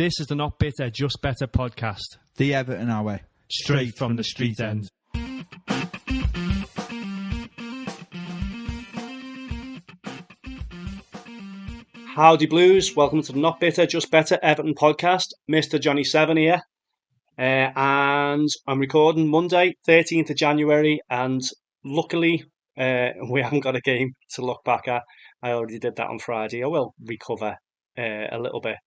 This is the Not Bitter, Just Better podcast. The Everton our way. Straight from the street end. Howdy Blues, welcome to the Not Bitter, Just Better Everton podcast. Mr. Johnny Seven here. And I'm recording Monday, 13th of January, and luckily we haven't got a game to look back at. I already did that on Friday. I will recover a little bit,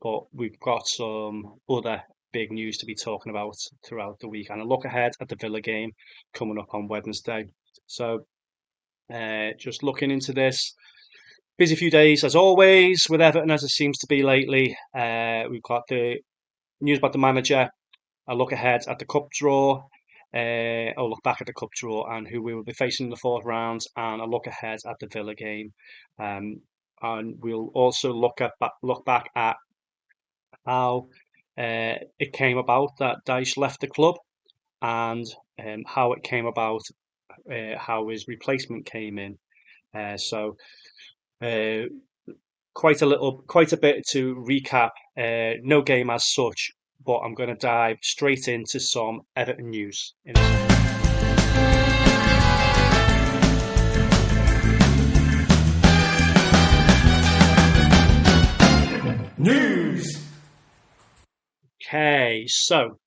but we've got some other big news to be talking about throughout the week, and a look ahead at the Villa game coming up on Wednesday. So just looking into this. Busy few days as always with Everton, as it seems to be lately. We've got the news about the manager, a look ahead at the cup draw, a look back at the cup draw and who we will be facing in the fourth round, and a look ahead at the Villa game. And we'll also look back at how it came about that Dyche left the club, and how it came about, how his replacement came in. So quite a bit to recap. No game as such, but I'm going to dive straight into some Everton news in a second. News! Okay, so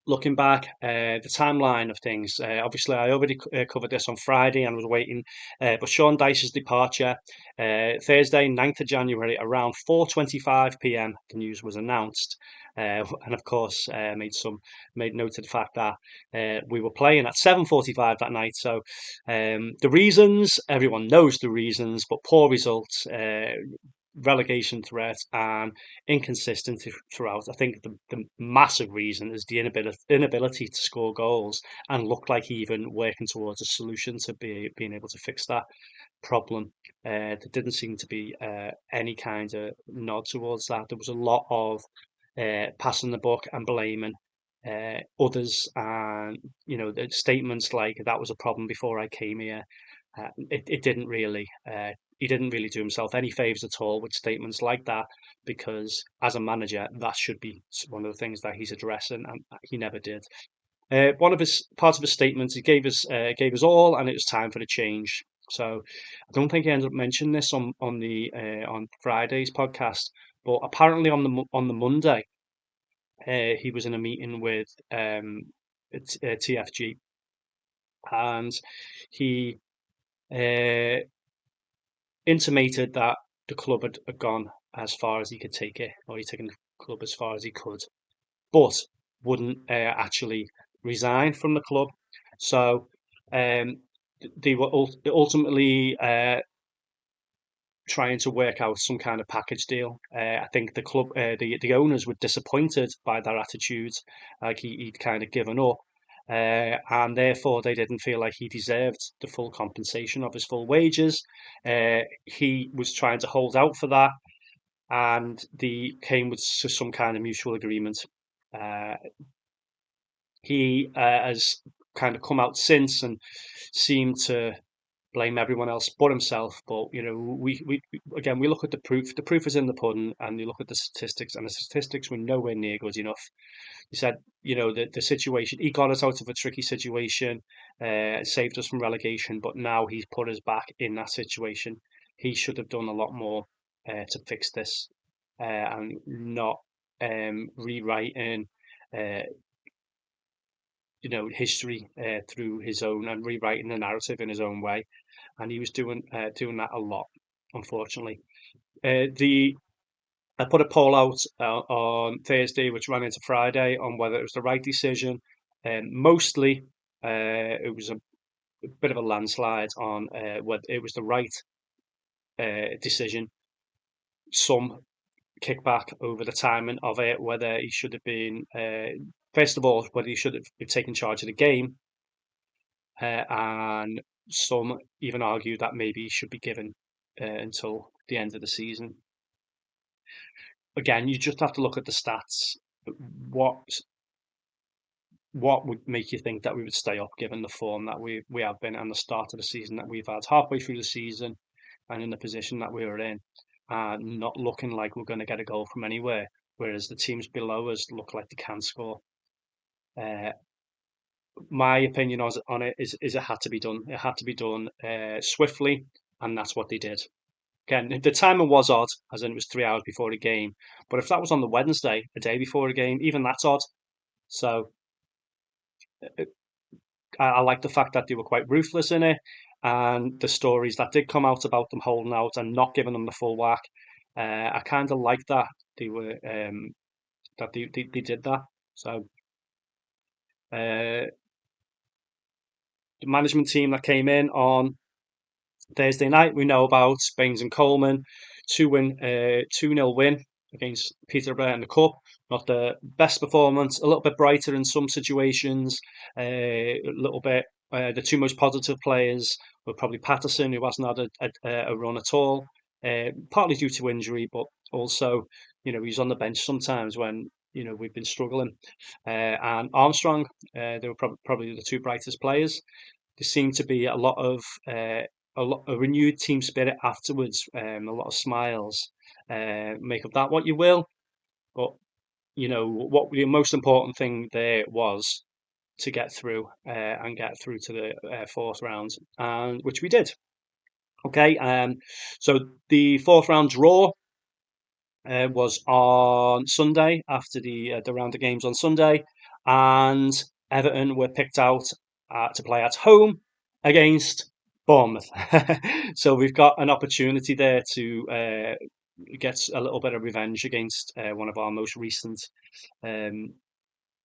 looking back, the timeline of things. Obviously, I already covered this on Friday and was waiting. But Sean Dyche's departure, Thursday, 9th of January, around 4:25 p.m. The news was announced, and of course, made note of the fact that we were playing at 7:45 that night. So the reasons, everyone knows the reasons, but poor results. Relegation threat and inconsistency throughout. I think the massive reason is the inability to score goals, and look like even working towards a solution to being able to fix that problem. There didn't seem to be any kind of nod towards that. There was a lot of passing the buck and blaming others, and the statements like that was a problem before I came here. It didn't really. He didn't really do himself any favours at all with statements like that, because as a manager, that should be one of the things that he's addressing, and he never did. One of his parts of his statements, he gave us all, and it was time for the change. So I don't think he ended up mentioning this on Friday's podcast, but apparently on the Monday, he was in a meeting with TFG, and he intimated that the club had gone as far as he could take it, or he'd taken the club as far as he could, but wouldn't actually resign from the club. So they were ultimately trying to work out some kind of package deal. I think the club, the owners were disappointed by their attitude, like he'd kind of given up. And therefore they didn't feel like he deserved the full compensation of his full wages. He was trying to hold out for that, and they came with some kind of mutual agreement. He has kind of come out since and seemed to blame everyone else but himself. But we look at the proof. The proof is in the pudding, and you look at the statistics, and the statistics were nowhere near good enough. He said, the situation, he got us out of a tricky situation, saved us from relegation, but now he's put us back in that situation. He should have done a lot more to fix this, and not rewriting history through his own, and rewriting the narrative in his own way. And he was doing that a lot, unfortunately. I put a poll out on Thursday, which ran into Friday, on whether it was the right decision. Mostly, it was a bit of a landslide on whether it was the right decision. Some kickback over the timing of it, whether he should have been, first of all, whether he should have been taking charge of the game. And some even argued that maybe he should be given until the end of the season. Again, you just have to look at the stats. What would make you think that we would stay up, given the form that we have been and the start of the season that we've had halfway through the season, and in the position that we were in? and not looking like we're going to get a goal from anywhere, whereas the teams below us look like they can score. Uh, my opinion on it is it had to be done. It had to be done swiftly, and that's what they did. Again, the timing was odd, as in it was 3 hours before the game. But if that was on the Wednesday, a day before the game, even that's odd. So uh, I like the fact that they were quite ruthless in it, and the stories that did come out about them holding out and not giving them the full whack. I kind of like that they were that they did that. So the management team that came in on Thursday night, we know about Baines and Coleman, 2-0 win against Peterborough in the cup. Not the best performance, a little bit brighter in some situations, a little bit. The two most positive players were probably Patterson, who hasn't had a run at all, partly due to injury, but also, he's on the bench sometimes when we've been struggling. And Armstrong, they were probably the two brightest players. There seemed to be a lot of a renewed team spirit afterwards, a lot of smiles. Make of that what you will, but what the most important thing there was to get through and get through to the fourth round, and which we did. Okay, so the fourth round draw was on Sunday after the round of games on Sunday, and Everton were picked out to play at home against Bournemouth. So we've got an opportunity there to get a little bit of revenge against one of our most recent um,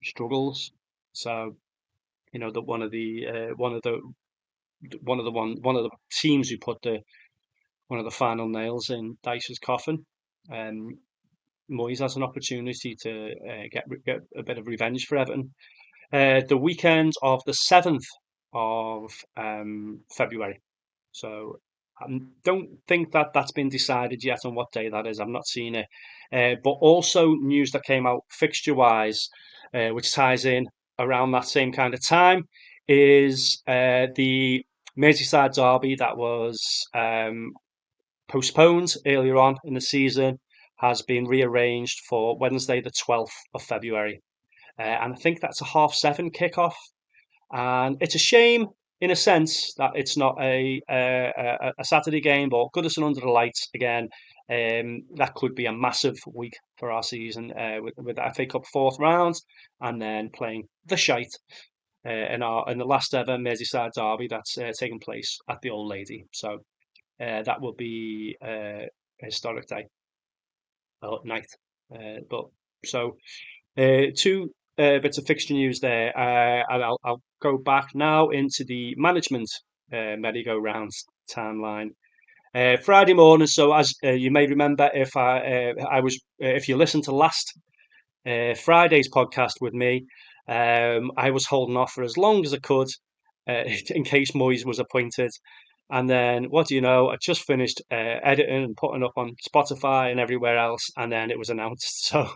struggles. So that one of the teams who put the one of the final nails in Dyche's coffin. Um, Moyes has an opportunity to get a bit of revenge for Everton. The weekend of the 7th of February. So I don't think that that's been decided yet on what day that is. I've not seen it. But also news that came out fixture-wise, which ties in around that same kind of time, is the Merseyside derby that was postponed earlier on in the season has been rearranged for Wednesday, the 12th of February. And I think that's a 7:30 kickoff. And it's a shame, in a sense, that it's not a Saturday game, but Goodison under the lights again. That could be a massive week for our season with the FA Cup fourth round, and then playing the shite in the last ever Merseyside derby that's taking place at the Old Lady. So that will be a historic day, night. But so two bits of fixture news there, and I'll go back now into the management merry-go-round timeline. Friday morning. So as you may remember, if you listened to last Friday's podcast with me, I was holding off for as long as I could in case Moyes was appointed. And then, what do you know? I just finished editing and putting up on Spotify and everywhere else, and then it was announced. So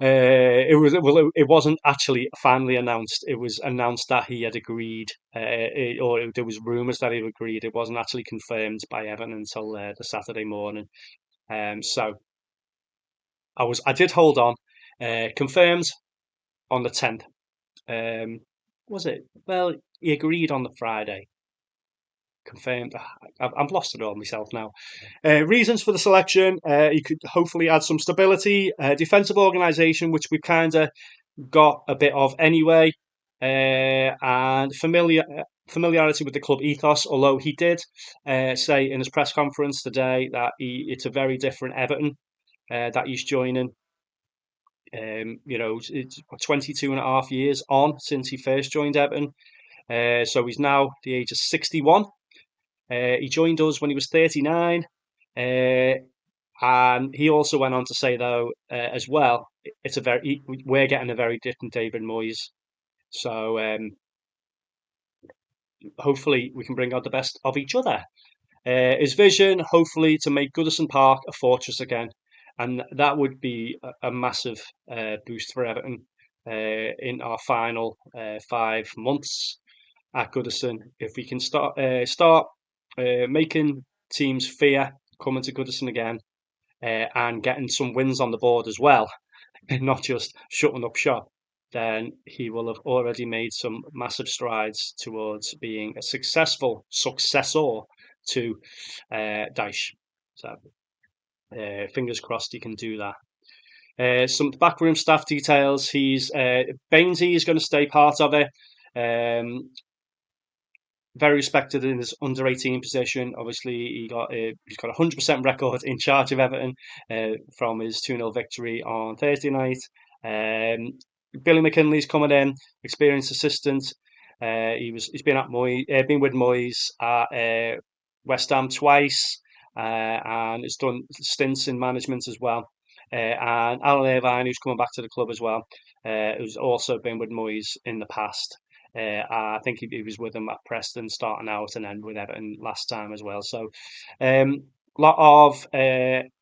it wasn't actually finally announced. It was announced that he had agreed, or there was rumours that he had agreed. It wasn't actually confirmed by Evan until the Saturday morning. So I did hold on. Confirmed on the 10th. Was it? Well, he agreed on the Friday. Confirmed. I've lost it all myself now. Reasons for the selection: he could hopefully add some stability, defensive organisation, which we've kind of got a bit of anyway, and familiarity with the club ethos. Although he did say in his press conference today that it's a very different Everton that he's joining. It's 22 and a half years on since he first joined Everton. So he's now the age of 61. He joined us when he was 39. And he also went on to say, though, as well, we're getting a very different David Moyes. So hopefully we can bring out the best of each other. His vision, hopefully, to make Goodison Park a fortress again. And that would be a massive boost for Everton in our final 5 months at Goodison. If we can start making teams fear coming to Goodison again and getting some wins on the board as well, and not just shutting up shop, then he will have already made some massive strides towards being a successful successor to Dyche. So fingers crossed he can do that. Some backroom staff details. Bainesy is going to stay part of it. Very respected in his under 18 position. Obviously, he's got a 100% record in charge of Everton from his 2-0 victory on Thursday night. Billy McKinley's coming in, experienced assistant. He's been been with Moyes at West Ham twice, and has done stints in management as well. And Alan Irvine, who's coming back to the club as well, who's also been with Moyes in the past. I think he was with them at Preston starting out, and then with Everton last time as well. So, lot of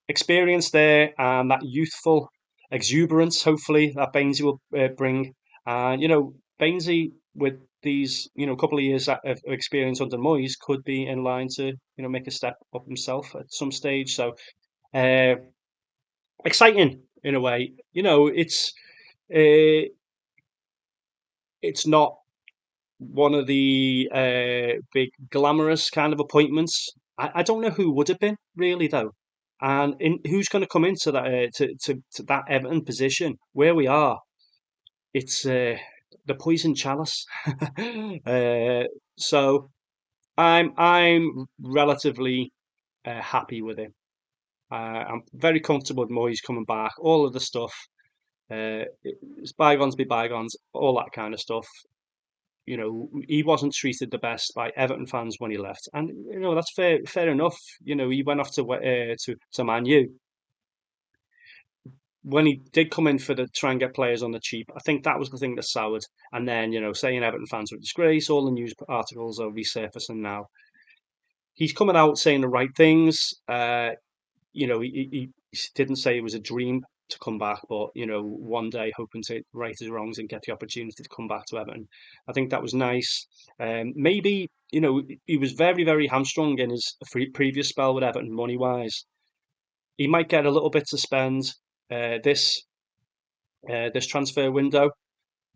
experience there, and that youthful exuberance, hopefully, that Bainesy will bring. And Bainesy with these couple of years of experience under Moyes could be in line to make a step up himself at some stage. So, exciting in a way. It's not one of the big glamorous kind of appointments. I don't know who would have been really though, and who's going to come into that to that Everton position where we are. It's the poison chalice. So I'm relatively happy with it. I'm very comfortable with Moyes coming back. All of the stuff. It's bygones be bygones. All that kind of stuff. He wasn't treated the best by Everton fans when he left, and that's fair enough. He went off to Man U. When he did come in for the try and get players on the cheap, I think that was the thing that soured. And then saying Everton fans were a disgrace, all the news articles are resurfacing now. He's coming out saying the right things. He didn't say it was a dream to come back, but one day hoping to right his wrongs and get the opportunity to come back to Everton. I think that was nice. Maybe he was very, very hamstrung in his previous spell with Everton money wise. He might get a little bit to spend this transfer window.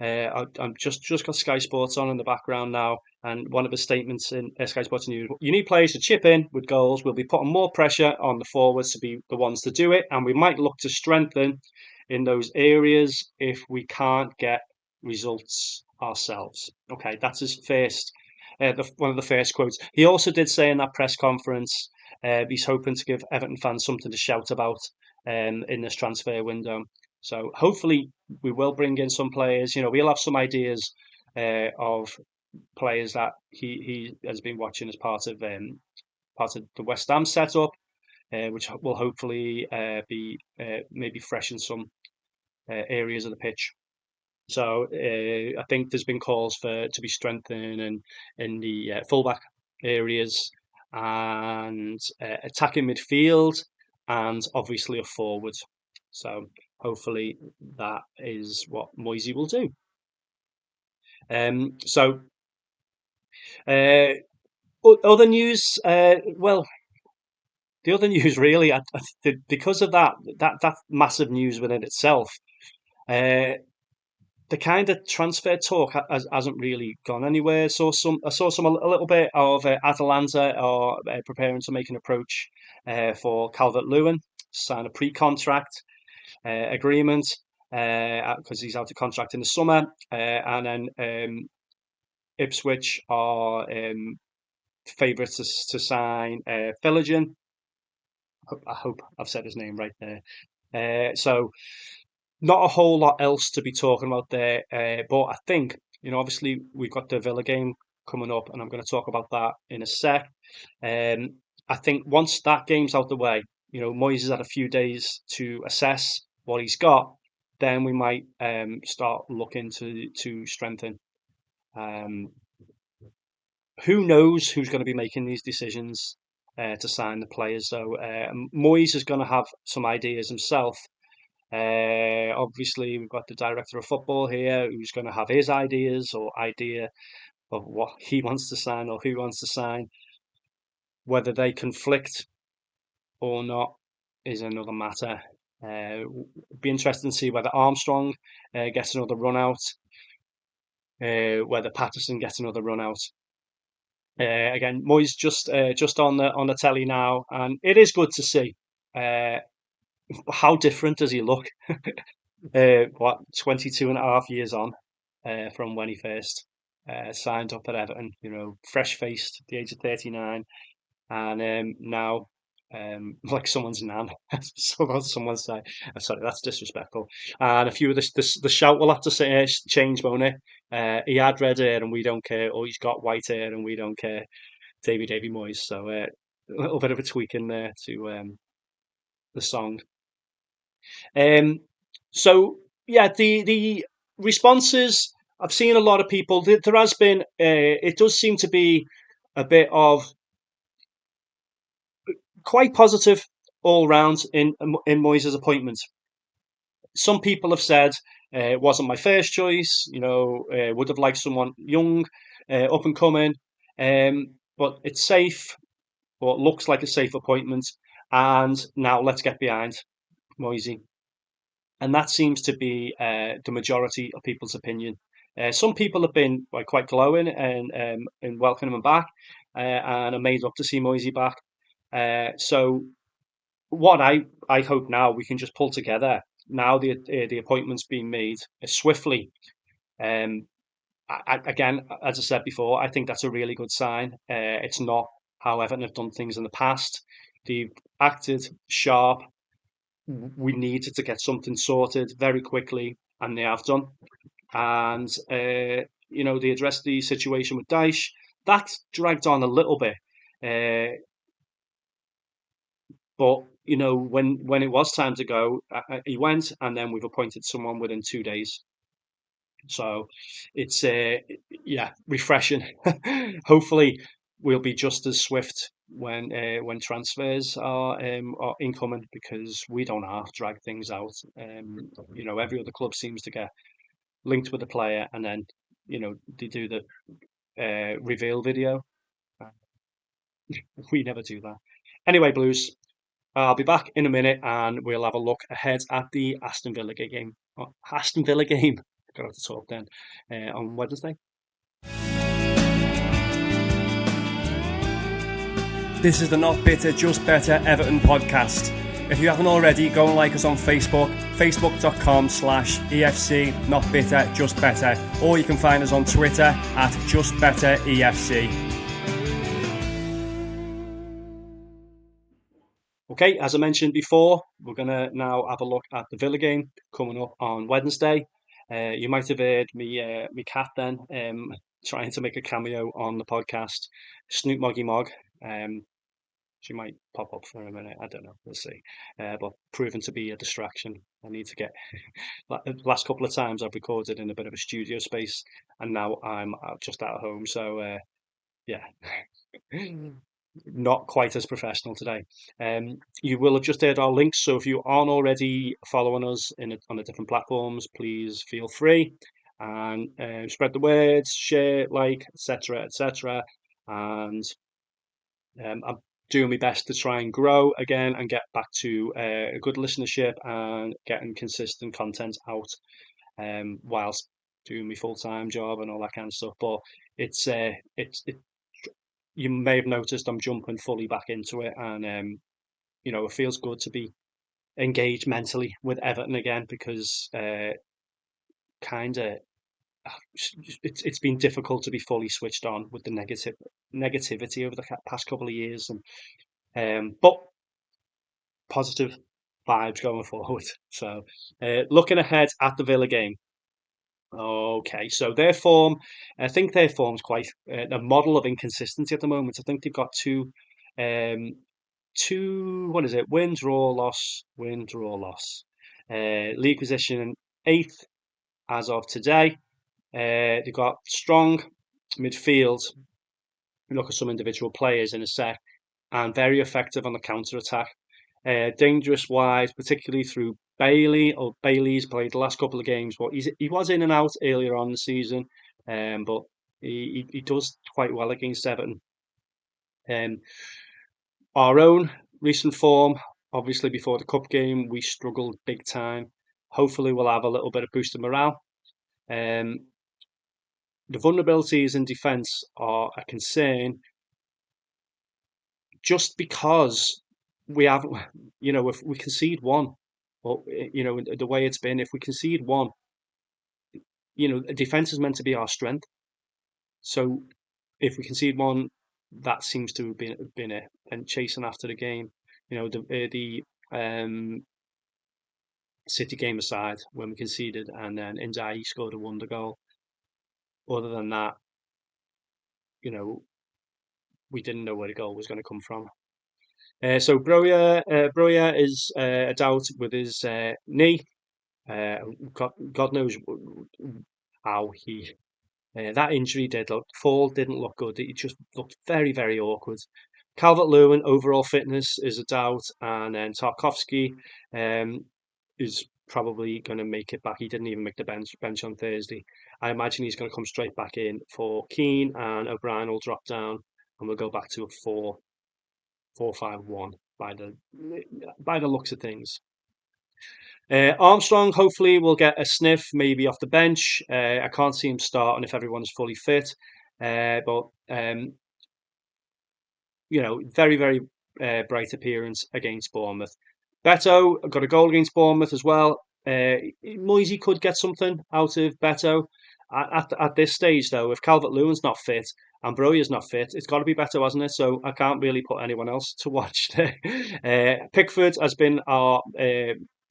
I'm just got Sky Sports on in the background now, and one of his statements in Sky Sports News: "You need players to chip in with goals. We'll be putting more pressure on the forwards to be the ones to do it, and we might look to strengthen in those areas if we can't get results ourselves." Okay, that's his first, one of the first quotes. He also did say in that press conference he's hoping to give Everton fans something to shout about in this transfer window. So hopefully we will bring in some players. We'll have some ideas of players that he has been watching as part of the West Ham setup, which will hopefully be maybe fresh in some areas of the pitch. So I think there's been calls to be strengthening in the fullback areas and attacking midfield, and obviously a forward. So hopefully that is what Moisey will do. So other news. Well, the other news really, because of that massive news within itself. The kind of transfer talk hasn't really gone anywhere. I saw some a little bit of Atalanta are preparing to make an approach for Calvert-Lewin, sign a pre-contract agreement because he's out of contract in the summer, and then Ipswich are favourites to sign Philogene. I hope I've said his name right there. So not a whole lot else to be talking about there, but I think obviously we've got the Villa game coming up, and I'm going to talk about that in a sec. I think once that game's out the way, Moyes has had a few days to assess what he's got, then we might start looking to strengthen. Who knows who's going to be making these decisions to sign the players? So Moyes is going to have some ideas himself. Obviously, we've got the director of football here who's going to have his ideas or idea of what he wants to sign or who wants to sign. Whether they conflict or not is another matter. Be interesting to see whether Armstrong gets another run out, whether Patterson gets another run out. Again, Moyes just on the telly now, and it is good to see. How different does he look? 22 and a half years on from when he first signed up at Everton, fresh faced at the age of 39, and now like someone's nan. Someone say, sorry, that's disrespectful. And a few of the shout will have to say change, won't it? He had red hair and we don't care, or he's got white hair and we don't care. Davy Moyes. So a little bit of a tweak in there to the song. Um, so yeah, the responses, I've seen a lot of people. There has been. It does seem to be a bit of quite positive all round in Moyes' appointment. Some people have said it wasn't my first choice. Would have liked someone young, up and coming. But it's safe, or it looks like a safe appointment. And now let's get behind Moisey. And that seems to be the majority of people's opinion. Some people have been quite glowing and welcoming him back, and are made up to see Moisey back. So what I hope now we can just pull together. Now the appointment's been made swiftly. Um, Again, as I said before, I think that's a really good sign. It's not how Everton have done things in the past. They've acted sharp. We needed to get something sorted very quickly, and they have done. And they addressed the situation with Dyche. That dragged on a little bit, but when it was time to go, he went, and then we've appointed someone within 2 days. So it's refreshing. Hopefully, we'll be just as swift when transfers are incoming, because we don't have to drag things out. Every other club seems to get linked with a player, and then they do the reveal video. We never do that. Anyway, Blues, I'll be back in a minute, and we'll have a look ahead at the Aston Villa game. Aston Villa game. Got to talk then on Wednesday. This is the Not Bitter, Just Better Everton podcast. If you haven't already, go and like us on Facebook, facebook.com/EFC Not Bitter, Just Better, or you can find us on Twitter at Just Better EFC. Okay, as I mentioned before, we're going to now have a look at the Villa game coming up on Wednesday. You might have heard me cat then trying to make a cameo on the podcast, Snoop Moggy Mog. She might pop up for a minute. I don't know. We'll see. But proven to be a distraction. I need to get. The last couple of times I've recorded in a bit of a studio space, and now I'm just at home. So yeah, not quite as professional today. You will have just heard our links. So if you aren't already following us on the different platforms, please feel free and spread the words, share, like, etc., etc. And I'm doing my best to try and grow again and get back to a good listenership and getting consistent content out whilst doing my full-time job and all that kind of stuff. But it's you may have noticed I'm jumping fully back into it, and it feels good to be engaged mentally with Everton again, because kind of it's been difficult to be fully switched on with the negativity over the past couple of years, and but positive vibes going forward. So looking ahead at the Villa game. Okay, so I think their form's quite a model of inconsistency at the moment. I think they've got um, what is it? Win, draw, loss, win, draw, loss. League position eighth as of today. They've got strong midfield. Look at some individual players in a sec, and very effective on the counter attack. Dangerous wide, particularly through Bailey. Or Bailey's played the last couple of games, but he was in and out earlier on in the season, but he does quite well against Everton. Our own recent form, obviously before the cup game, we struggled big time. Hopefully, we'll have a little bit of boost of morale. The vulnerabilities in defence are a concern just because we haven't, if we concede one, or, the way it's been, if we concede one, defence is meant to be our strength. So if we concede one, that seems to have been it. And chasing after the game, the City game aside, when we conceded, and then Inzaghi scored a wonder goal. Other than that, we didn't know where the goal was going to come from. So Broja is a doubt with his knee. God knows how he that injury didn't look good. It just looked very, very awkward. Calvert-Lewin overall fitness is a doubt, and then Tarkowski is probably going to make it back. He didn't even make the bench on Thursday. I imagine he's going to come straight back in for Keane, and O'Brien will drop down, and we'll go back to a 4-4-5-1 by the looks of things. Armstrong hopefully will get a sniff, maybe off the bench. I can't see him starting if everyone's fully fit. But very, very bright appearance against Bournemouth. Beto got a goal against Bournemouth as well. Moisey could get something out of Beto. At this stage, though, if Calvert-Lewin's not fit and Broja's not fit, it's got to be Beto, hasn't it? So I can't really put anyone else to watch there. Pickford has been our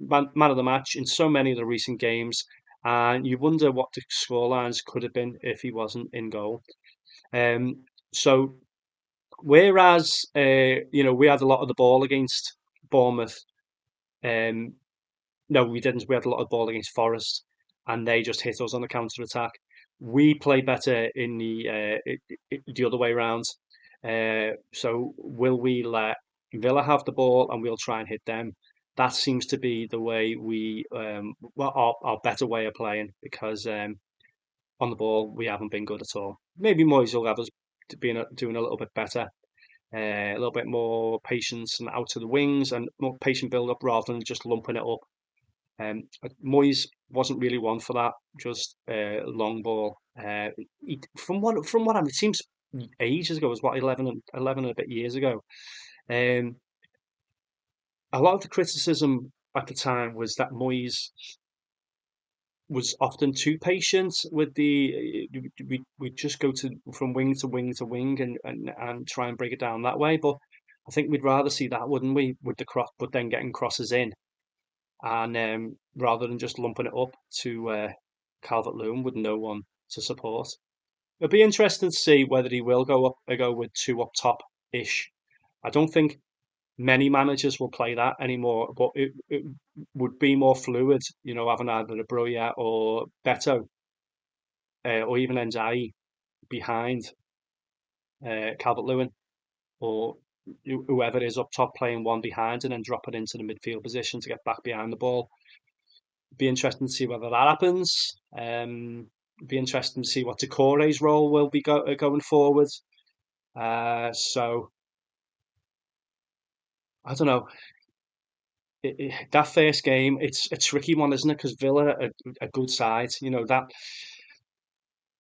man of the match in so many of the recent games, and you wonder what the scorelines could have been if he wasn't in goal. So whereas we had a lot of the ball against Bournemouth, no, we didn't. We had a lot of ball against Forest, and they just hit us on the counter attack. We play better in the other way around. So will we let Villa have the ball and we'll try and hit them? That seems to be the way our better way of playing, because on the ball we haven't been good at all. Maybe Moyes will have us doing a little bit better, a little bit more patience and out to the wings and more patient build up rather than just lumping it up. Moyes wasn't really one for that, just long ball. From what it seems ages ago, it was what 11 and a bit years ago. A lot of the criticism at the time was that Moyes was often too patient with we just go from wing to wing to wing and try and break it down that way. But I think we'd rather see that, wouldn't we, with the cross, but then getting crosses in, and rather than just lumping it up to Calvert-Lewin with no one to support. It'll be interesting to see whether he will go with two up top ish. I don't think many managers will play that anymore, but it would be more fluid, having either a Broja or Beto, or even Ndiaye behind Calvert-Lewin, or whoever is up top playing one behind and then dropping into the midfield position to get back behind the ball. Be interesting to see whether that happens. Be interesting to see what Decore's role will be going forward. So I don't know. That first game, it's a tricky one, isn't it? Because Villa are a good side. That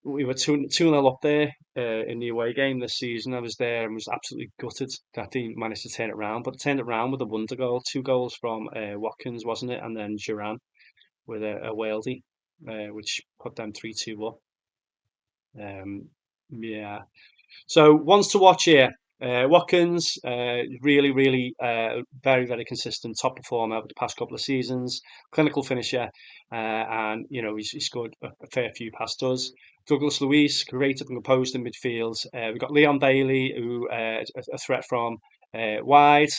we were 2-0 up there in the away game this season. I was there and was absolutely gutted that they managed to turn it around. But turned it around with a wonder goal, 2 goals from Watkins, wasn't it? And then Duran with a Waldy, which put them 3-2 up. Yeah. So ones to watch here. Watkins, really, really very, very consistent top performer over the past couple of seasons. Clinical finisher, and he scored a fair few past us. Douglas Luiz, creative and composed in midfield. We've got Leon Bailey, who a threat from wide.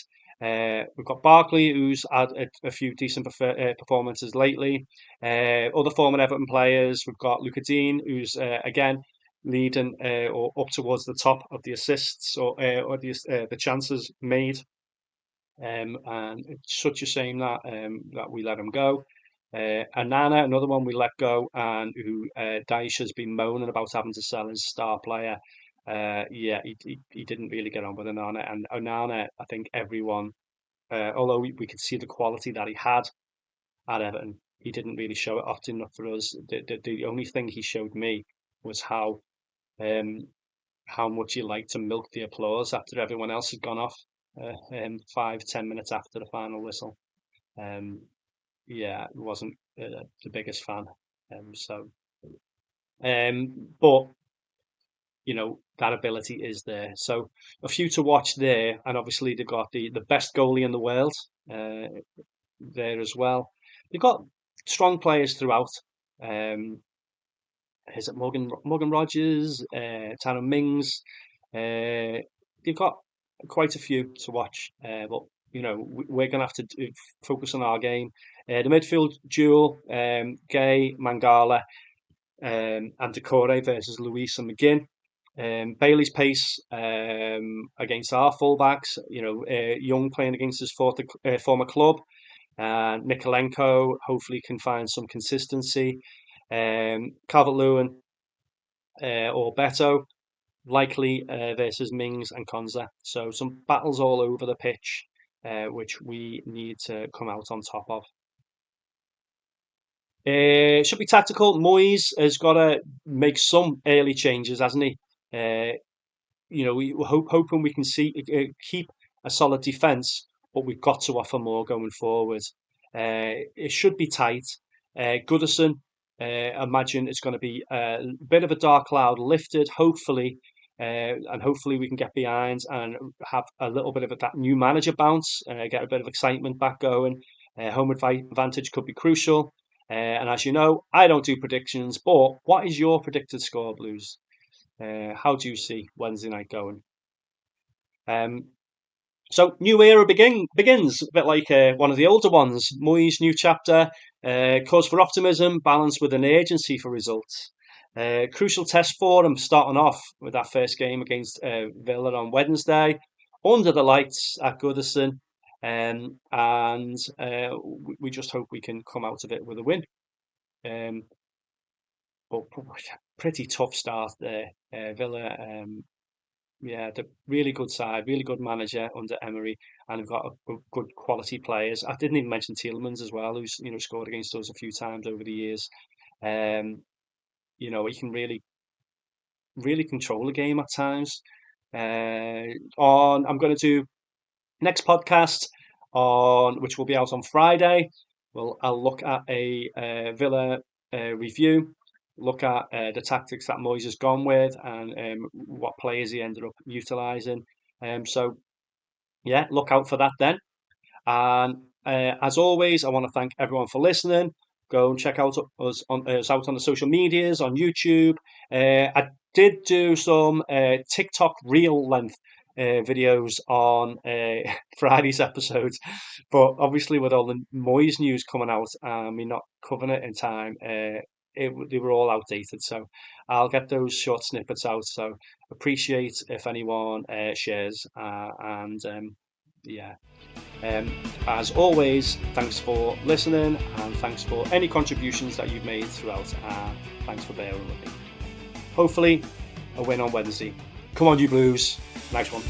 We've got Barkley, who's had a few decent performances lately. Other former Everton players, we've got Luca Dean, who's again leading or up towards the top of the assists or the chances made. And it's such a shame that we let him go. Anana, another one we let go, and who Dyche has been moaning about having to sell his star player. Yeah, he didn't really get on with Onana, and Onana, I think everyone, although we could see the quality that he had at Everton, he didn't really show it often enough for us. The only thing he showed me was um, how much he liked to milk the applause after everyone else had gone off, 5, 10 minutes after the final whistle. Um, yeah, wasn't the biggest fan. So, but that ability is there. So a few to watch there, and obviously they've got the best goalie in the world uh, there as well. They've got strong players throughout. Um, is it Morgan Rogers, Tyrone Mings? They've got quite a few to watch, but we're going to have to focus on our game. The midfield duel, Gay, Mangala, and Decore versus Luis and McGinn. Bailey's pace against our fullbacks, Young playing against his former club, and Nikolenko hopefully can find some consistency. Calvert-Lewin or Beto, likely versus Mings and Konza. So some battles all over the pitch, which we need to come out on top of. Should be tactical. Moyes has got to make some early changes, hasn't he? We hoping we can keep a solid defence, but we've got to offer more going forward. It should be tight. Goodison, imagine it's going to be a bit of a dark cloud lifted, hopefully, and hopefully we can get behind and have a little bit of that new manager bounce, get a bit of excitement back going. Home advantage could be crucial. And as you know, I don't do predictions, but what is your predicted score, Blues? How do you see Wednesday night going? So new era begins, a bit like one of the older ones. Moyes' new chapter, cause for optimism, balanced with an urgency for results. Crucial test for him, starting off with that first game against Villa on Wednesday, under the lights at Goodison, and we just hope we can come out of it with a win. But pretty tough start there. Villa, yeah, the really good side, really good manager under Emery, and we've got good quality players. I didn't even mention Tielemans as well, who's scored against us a few times over the years. He can really control the game at times. I'm going to do next podcast on which will be out on Friday. I'll look at a Villa review, look at the tactics that Moyes has gone with, and what players he ended up utilising. So yeah, look out for that then. And as always, I want to thank everyone for listening. Go and check out us out on the social medias, on YouTube. I did do some TikTok reel length videos on Friday's episodes, but obviously with all the Moyes news coming out and me not covering it in time, they were all outdated. So I'll get those short snippets out. So appreciate if anyone shares and yeah. As always, thanks for listening and thanks for any contributions that you've made throughout. Thanks for bearing with me. Hopefully, a win on Wednesday. Come on, you Blues. Nice one.